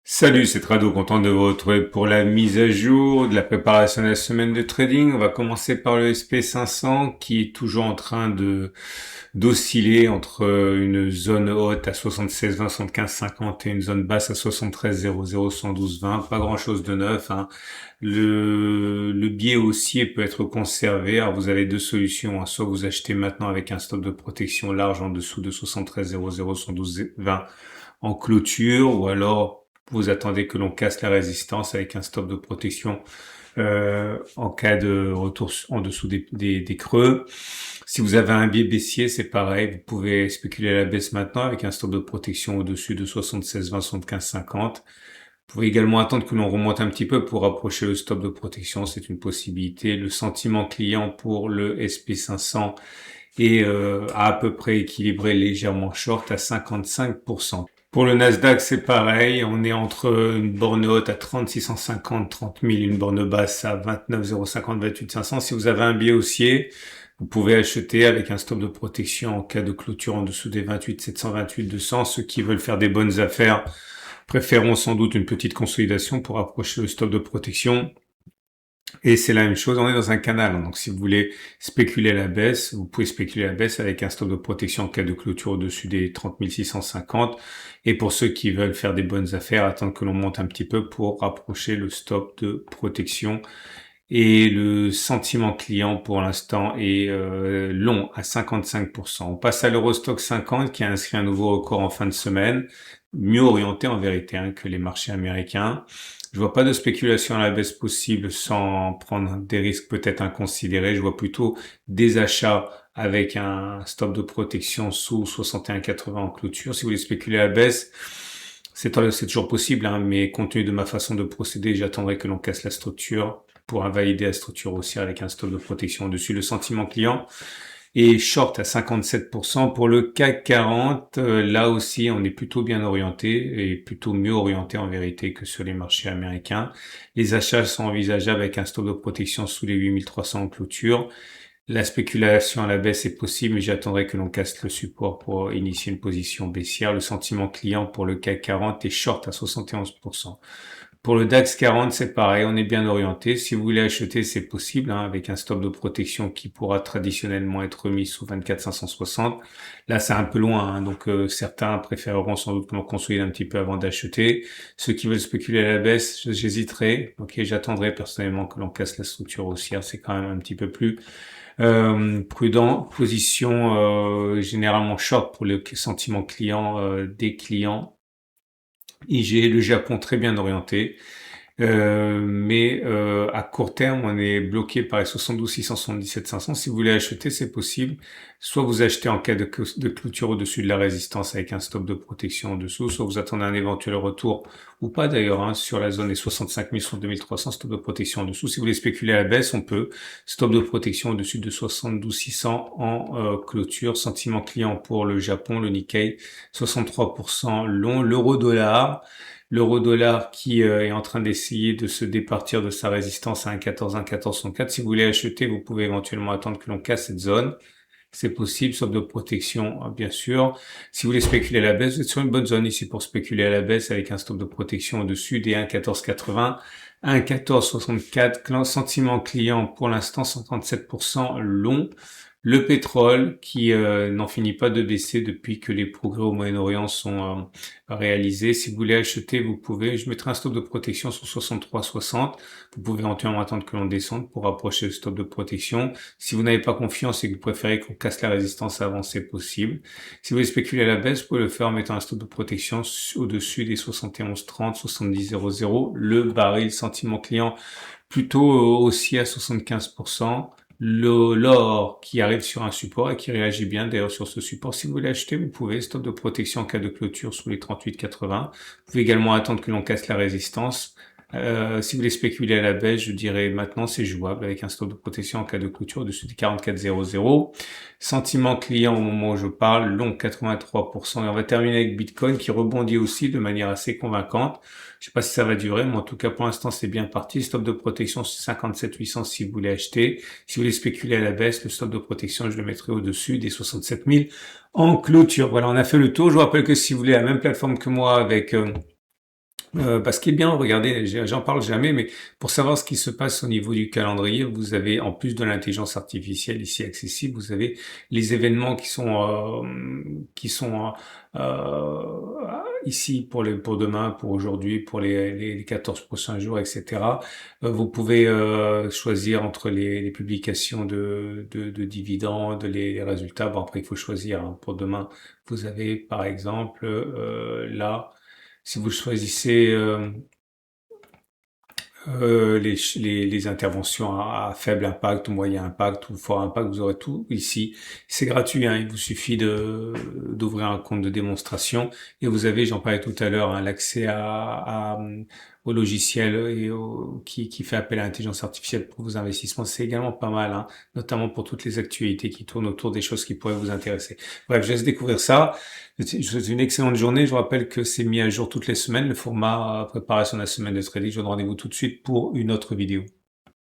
Salut, c'est Trado, content de vous retrouver pour la mise à jour de la préparation de la semaine de trading. On va commencer par le SP500 qui est toujours en train d'osciller entre une zone haute à 76,20, 75,50 et une zone basse à 73,00, 112,20. Pas grand chose de neuf, hein. Le biais haussier peut être conservé. Alors vous avez deux solutions, hein. Soit vous achetez maintenant avec un stop de protection large en dessous de 73,00, 112,20 en clôture, ou alors vous attendez que l'on casse la résistance avec un stop de protection en cas de retour en dessous des creux. Si vous avez un biais baissier, c'est pareil. Vous pouvez spéculer à la baisse maintenant avec un stop de protection au-dessus de 76,20, 75,50. Vous pouvez également attendre que l'on remonte un petit peu pour approcher le stop de protection. C'est une possibilité. Le sentiment client pour le SP500 est à peu près équilibré, légèrement short à 55%. Pour le Nasdaq, c'est pareil. On est entre une borne haute à 30 650, 30 000, une borne basse à 29 050, 28 500. Si vous avez un biais haussier, vous pouvez acheter avec un stop de protection en cas de clôture en dessous des 28 728 200. Ceux qui veulent faire des bonnes affaires préféreront sans doute une petite consolidation pour approcher le stop de protection. Et c'est la même chose, on est dans un canal. Donc si vous voulez spéculer à la baisse, vous pouvez spéculer à la baisse avec un stop de protection en cas de clôture au-dessus des 30 650. Et pour ceux qui veulent faire des bonnes affaires, attendre que l'on monte un petit peu pour rapprocher le stop de protection. Et le sentiment client pour l'instant est long à 55%. On passe à l'Eurostock 50 qui a inscrit un nouveau record en fin de semaine, mieux orienté en vérité que les marchés américains. Je vois pas de spéculation à la baisse possible sans prendre des risques peut-être inconsidérés. Je vois plutôt des achats avec un stop de protection sous 61,80 en clôture. Si vous voulez spéculer à la baisse, c'est toujours possible, mais compte tenu de ma façon de procéder, j'attendrai que l'on casse la structure pour invalider la structure haussière avec un stop de protection au-dessus. Le sentiment client est short à 57%. Pour le CAC 40, là aussi, on est plutôt bien orienté et plutôt mieux orienté en vérité que sur les marchés américains. Les achats sont envisageables avec un stop de protection sous les 8300 en clôture. La spéculation à la baisse est possible, mais j'attendrai que l'on casse le support pour initier une position baissière. Le sentiment client pour le CAC 40 est short à 71%. Pour le DAX 40, c'est pareil, on est bien orienté. Si vous voulez acheter, c'est possible, avec un stop de protection qui pourra traditionnellement être mis sous 24 560. Là, c'est un peu loin, donc certains préféreront sans doute que l'on consolide un petit peu avant d'acheter. Ceux qui veulent spéculer à la baisse, j'hésiterai. Ok, j'attendrai personnellement que l'on casse la structure haussière. C'est quand même un petit peu plus prudent. Position généralement short pour le sentiment client des clients. IG, le Japon très bien orienté. Mais à court terme, on est bloqué par les 72 677 500. Si vous voulez acheter, c'est possible. Soit vous achetez en cas de clôture au-dessus de la résistance avec un stop de protection en dessous, soit vous attendez un éventuel retour, ou pas d'ailleurs, sur la zone des 65 000, sur 2300, stop de protection en dessous. Si vous voulez spéculer à la baisse, on peut. Stop de protection au-dessus de 72 600 en clôture. Sentiment client pour le Japon, le Nikkei, 63% long. L'euro-dollar. L'euro-dollar qui est en train d'essayer de se départir de sa résistance à 1,14, 1,1464. Si vous voulez acheter, vous pouvez éventuellement attendre que l'on casse cette zone. C'est possible, sauf de protection, bien sûr. Si vous voulez spéculer à la baisse, vous êtes sur une bonne zone ici pour spéculer à la baisse avec un stop de protection au-dessus des 1,1480, 1,1464. Sentiment client pour l'instant 57% long. Le pétrole qui n'en finit pas de baisser depuis que les progrès au Moyen-Orient sont réalisés. Si vous voulez acheter, vous pouvez. Je mettrai un stop de protection sur 63,60. Vous pouvez éventuellement attendre que l'on descende pour approcher le stop de protection. Si vous n'avez pas confiance et que vous préférez qu'on casse la résistance avant, c'est possible. Si vous voulez spéculer à la baisse, vous pouvez le faire en mettant un stop de protection au-dessus des 71,30, 70,00. Le baril sentiment client plutôt aussi à 75%. L'or qui arrive sur un support et qui réagit bien d'ailleurs sur ce support. Si vous voulez acheter, vous pouvez. Stop de protection en cas de clôture sous les 38,80. Vous pouvez également attendre que l'on casse la résistance. Si vous voulez spéculer à la baisse, je dirais maintenant c'est jouable avec un stop de protection en cas de clôture au-dessus des 44,00. Sentiment client au moment où je parle, long 83%. Et on va terminer avec Bitcoin qui rebondit aussi de manière assez convaincante. Je sais pas si ça va durer, mais en tout cas pour l'instant c'est bien parti. Stop de protection 57 800 si vous voulez acheter. Si vous voulez spéculer à la baisse, le stop de protection je le mettrai au-dessus des 67 000 en clôture. Voilà, on a fait le tour. Je vous rappelle que si vous voulez la même plateforme que moi avec Ce qui est bien, regardez, j'en parle jamais, mais pour savoir ce qui se passe au niveau du calendrier, vous avez, en plus de l'intelligence artificielle ici accessible, vous avez les événements qui sont ici pour demain, pour aujourd'hui, pour les 14 prochains jours, etc. Vous pouvez choisir entre les publications de dividendes, les résultats. Bon, après, il faut choisir, hein. Pour demain, vous avez, par exemple, là, si vous choisissez les interventions à faible impact, ou moyen impact ou fort impact, vous aurez tout ici. C'est gratuit, hein, il vous suffit d'ouvrir un compte de démonstration et vous avez, j'en parlais tout à l'heure, hein, l'accès au logiciel qui fait appel à l'intelligence artificielle pour vos investissements. C'est également pas mal, hein, notamment pour toutes les actualités qui tournent autour des choses qui pourraient vous intéresser. Bref, je laisse découvrir ça. Je vous souhaite une excellente journée. Je vous rappelle que c'est mis à jour toutes les semaines, le format préparation de la semaine de trading. Je vous donne rendez-vous tout de suite pour une autre vidéo.